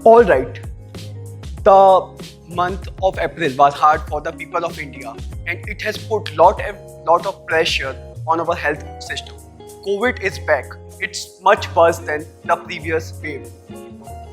All right, the month of April was hard for the people of India, and it has put lot of pressure on our health system. COVID is back. It's much worse than the previous wave.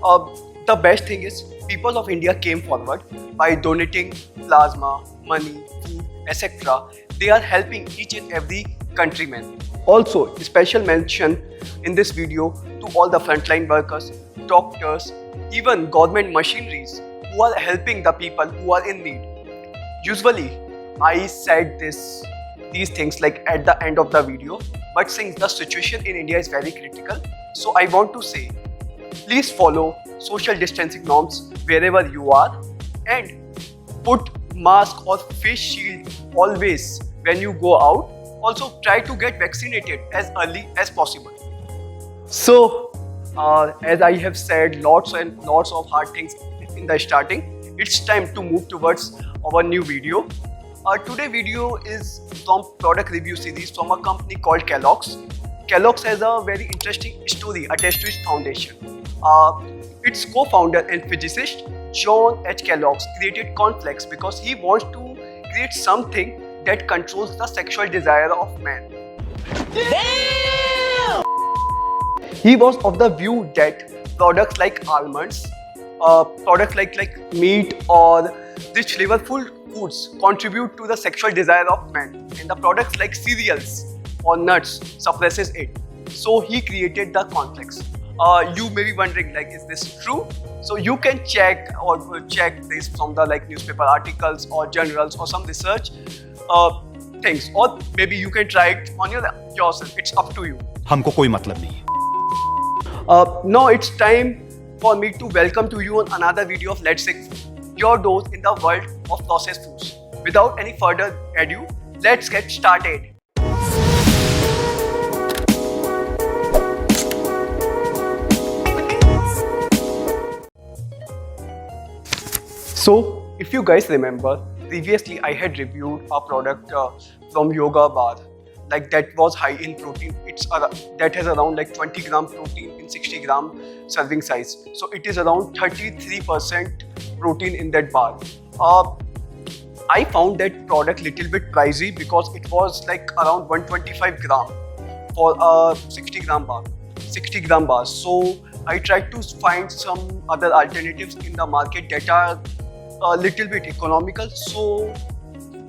Uh, the best thing is people of India came forward by donating plasma, money, food, etc. They are helping each and every countryman. Also, special mention in this video to all the frontline workers, doctors, even government machineries who are helping the people who are in need. Usually, I said these things like at the end of the video, but since the situation in India is very critical, so I want to say please follow social distancing norms wherever you are and put mask or face shield always when you go out. Also try to get vaccinated as early as possible. So as I have said lots and lots of hard things in the starting, it's time to move towards our new video. Today video is from product review series from a company called Kellogg's. Kellogg's has a very interesting story attached to its foundation. Its co-founder and physicist John H. Kellogg created cornflakes because he wants to create something that controls the sexual desire of man. Damn! He was of the view that products like almonds, products like meat or rich flavorful foods contribute to the sexual desire of man, and the products like cereals or nuts suppresses it. So he created the cornflakes. You may be wondering, like, is this true? So you can check this from the newspaper articles or journals or some research things, or maybe you can try it on yourself. It's up to you. हमको कोई मतलब नहीं है. Now it's time for me to welcome to you on another video of Let's Say Your Dose in the world of processed foods. Without any further ado, let's get started. So, if you guys remember, previously I had reviewed a product from Yoga Bar, like that was high in protein. That has around 20 gram protein in 60 gram serving size. So it is around 33% protein in that bar. I found that product little bit pricey because it was around 125 gram for a 60 gram bar. So I tried to find some other alternatives in the market that are a little bit economical. So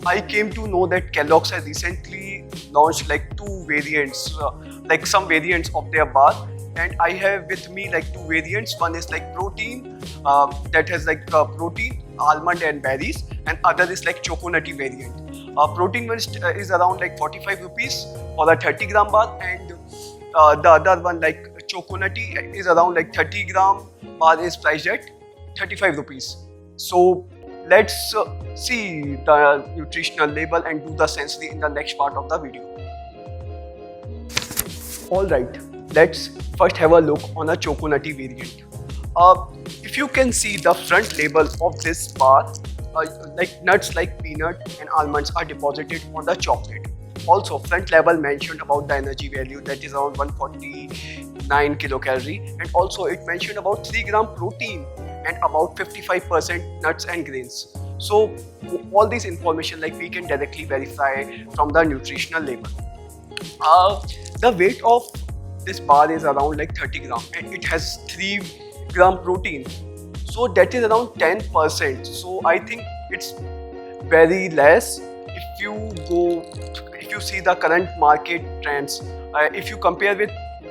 I came to know that Kellogg's has recently launched two variants, some variants of their bar, and I have with me two variants. One is protein, that has protein, almond and berries, and other is choconutty variant. Protein one is around 45 rupees for a 30 gram bar, and the other one choconutty is around 30 gram bar is priced at 35 rupees. So let's see the nutritional label and do the sensory in the next part of the video. Alright, let's first have a look on a choconutty variant. If you can see the front label of this bar, nuts like peanut and almonds are deposited on the chocolate. Also, front label mentioned about the energy value, that is around 149 kilocalorie, and also it mentioned about 3 gram protein and about 55% nuts and grains. So all this information we can directly verify from the nutritional label. The weight of this bar is around 30 gram, and it has 3 gram protein. So that is around 10%. So I think it's very less. If you see the current market trends, if you compare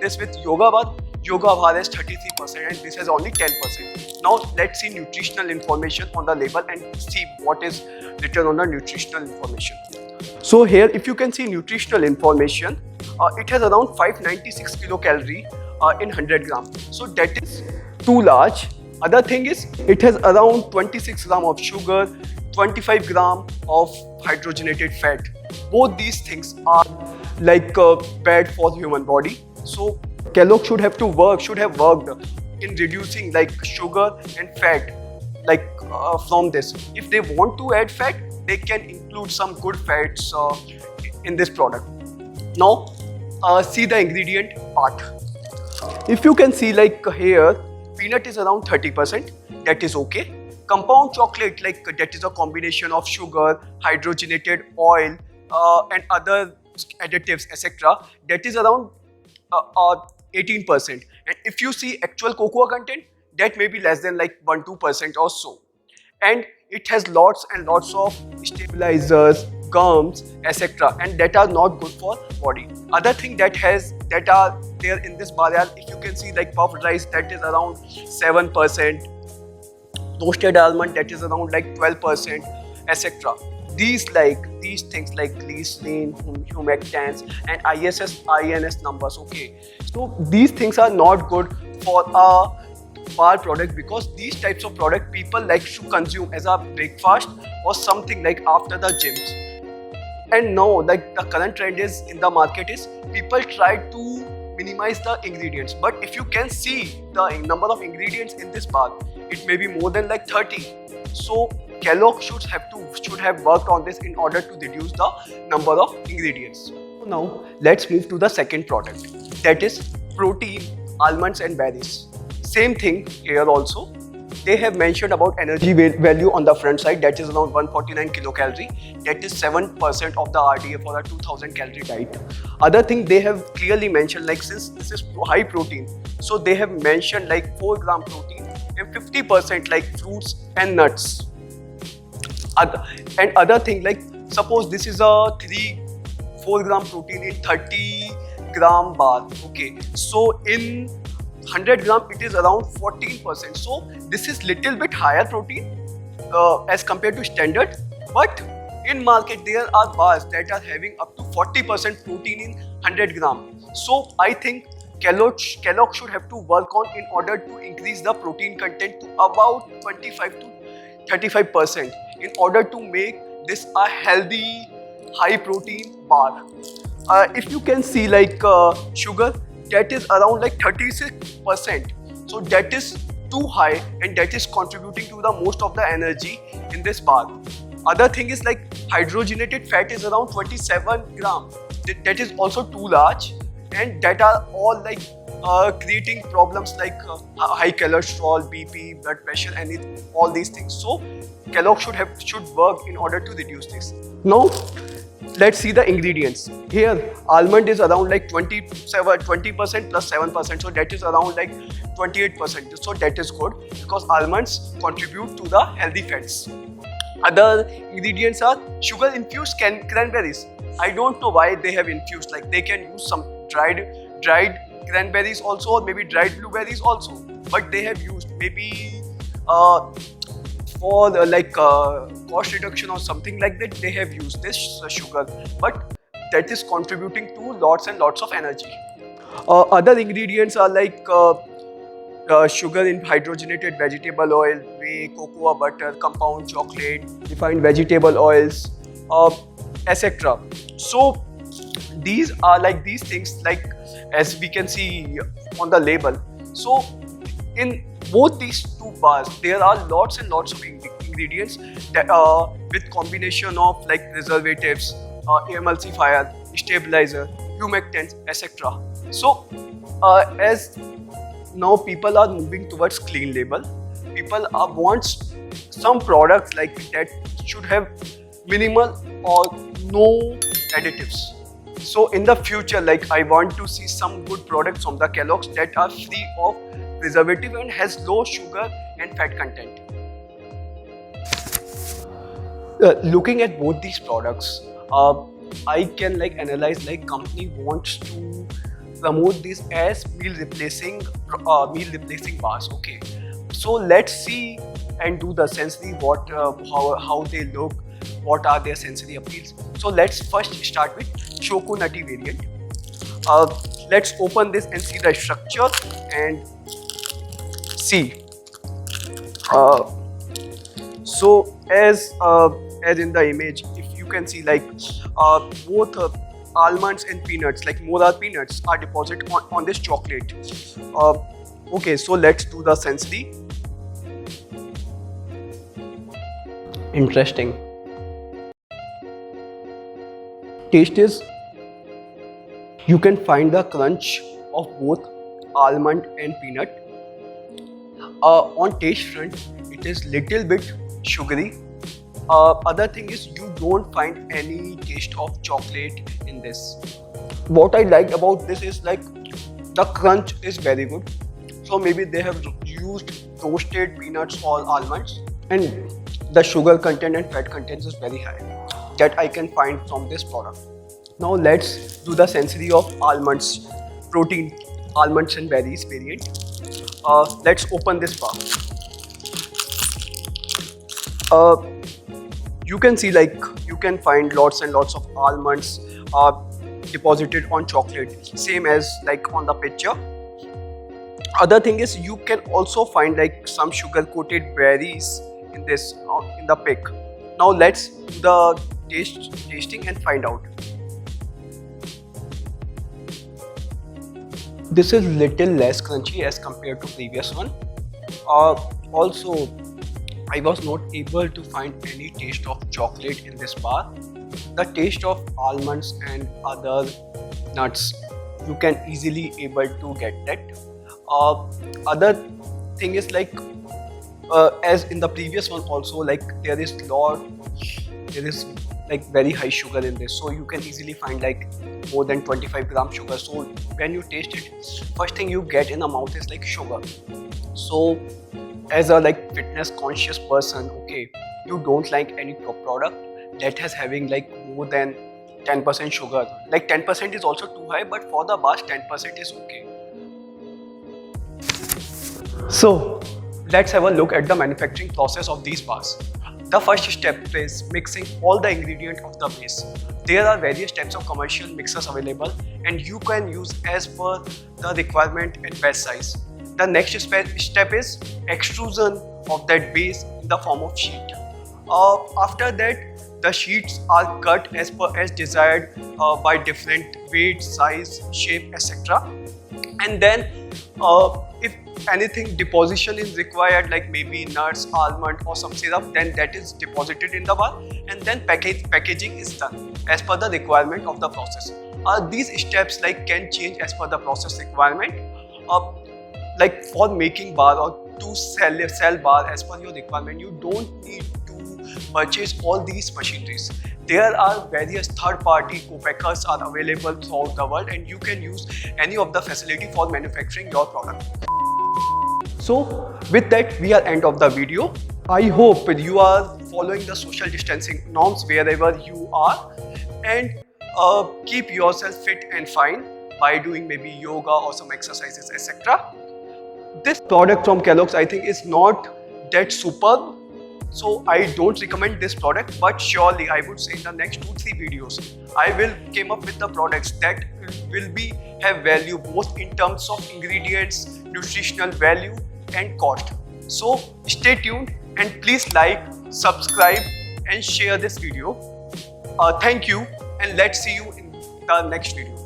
this with Yoga Bar has 33% and this has only 10%. Now let's see nutritional information on the label and see what is written on the nutritional information. So here, if you can see nutritional information, it has around 596 kilocalorie in 100 gram. So that is too large. Other thing is, it has around 26 gram of sugar, 25 gram of hydrogenated fat. Both these things are bad for the human body. So Kellogg should have worked in reducing sugar and fat from this. If they want to add fat, they can include some good fats in this product. Now see the ingredient part. If you can see here, peanut is around 30%, that is okay. Compound chocolate, like that is a combination of sugar, hydrogenated oil, and other additives, etc., that is around 18%. And if you see actual cocoa content, that may be less than like 1-2% or so. And it has lots and lots of stabilizers, gums, etc., and that are not good for body. Other thing that are there in this bar, if you can see, like puffed rice, that is around 7%, roasted almond, that is around like 12%, etc. These things like glycerin, humectants, and INS numbers. Okay, so these things are not good for a bar product, because these types of product people like to consume as a breakfast or something like after the gyms. And now, like the current trend is in the market is people try to minimize the ingredients. But if you can see the number of ingredients in this bar, it may be more than like 30. So Kellogg should have worked on this in order to reduce the number of ingredients. Now let's move to the second product, that is protein, almonds and berries. Same thing here also. They have mentioned about energy value on the front side, that is around 149 kilocalorie. That is 7% of the RDA for a 2000 calorie diet. Other thing they have clearly mentioned, like since this is high protein, so they have mentioned like 4 gram protein and 50% like fruits and nuts. Other thing, like suppose this is a 4 gram protein in 30 gram bar. Okay, so in 100 gram it is around 14%. So this is little bit higher protein as compared to standard. But in market there are bars that are having up to 40% protein in 100 gram. So I think Kellogg should have to work on in order to increase the protein content to about 25 to 35% in order to make this a healthy high protein bar. If you can see, like sugar, that is around like 36%. So that is too high, and that is contributing to the most of the energy in this bar. Other thing is like hydrogenated fat is around 27 gram. That is also too large, and that are all like creating problems like high cholesterol, BP, blood pressure, and all these things. So Kellogg should work in order to reduce this. Now let's see the ingredients. Here almond is around like 20% plus 7%, so that is around like 28%. So that is good because almonds contribute to the healthy fats. Other ingredients are sugar infused cranberries. I don't know why they have infused, like they can use some dried cranberries also, or maybe dried blueberries also, but they have used maybe for cost reduction or something like that, they have used this sugar, but that is contributing to lots and lots of energy. Other ingredients are like sugar in hydrogenated vegetable oil, whey, cocoa butter, compound chocolate, refined vegetable oils, etc. So these are like these things, like as we can see on the label. So in both these two bars there are lots and lots of ingredients that with combination of like preservatives, emulsifier, stabilizer, humectants, etc. So as now people are moving towards clean label, people wants some products like that should have minimal or no additives. So in the future, like I want to see some good products from the Kellogg's that are free of preservative and has low sugar and fat content. Looking at both these products, I can like analyze like company wants to promote this as meal replacing bars. Okay, so let's see and do the sensory how they look, what are their sensory appeals. So let's first start with Choco Nutty variant. Let's open this and see the structure and see. So as in the image, if you can see, like both almonds and peanuts, like molar peanuts, are deposited on this chocolate. Okay, so let's do the sensory. Interesting. Taste is, you can find the crunch of both almond and peanut. On taste front, it is little bit sugary. Other thing is you don't find any taste of chocolate in this. What I like about this is like the crunch is very good. So maybe they have used roasted peanuts or almonds, and the sugar content and fat content is very high that I can find from this product. Now let's do the sensory of almonds, protein, almonds and berries variant. Let's open this bar. Uh, you can see like you can find lots and lots of almonds deposited on chocolate, same as like on the picture. Other thing is you can also find like some sugar coated berries in this in the pick. Now let's do the tasting and find out. This is little less crunchy as compared to previous one. Also, I was not able to find any taste of chocolate in this bar. The taste of almonds and other nuts, you can easily able to get that. Other thing is like as in the previous one also, like there is like very high sugar in this, so you can easily find like more than 25 gram sugar. So when you taste it, first thing you get in the mouth is like sugar. So as a like fitness conscious person, okay, you don't like any product that has having like more than 10% sugar. Like 10% is also too high, but for the bars 10% is okay. So let's have a look at the manufacturing process of these bars. The first step is mixing all the ingredients of the base. There are various types of commercial mixers available and you can use as per the requirement and batch size. The next step is extrusion of that base in the form of sheet. After that, the sheets are cut as per as desired by different weight, size, shape, etc. And then if anything deposition is required, like maybe nuts, almond or some syrup, then that is deposited in the bar, and then packaging is done as per the requirement of the process. These steps like can change as per the process requirement. Like for making bar or to sell bar as per your requirement, you don't need to purchase all these machineries. There are various third-party co-packers are available throughout the world and you can use any of the facility for manufacturing your product. So with that, we are end of the video. I hope you are following the social distancing norms wherever you are, and keep yourself fit and fine by doing maybe yoga or some exercises, etc. This product from Kellogg's I think is not that superb, so I don't recommend this product, but surely I would say in the next 2-3 videos I will come up with the products that will have value both in terms of ingredients, nutritional value and cost. So stay tuned and please like, subscribe and share this video. Thank you, and let's see you in the next video.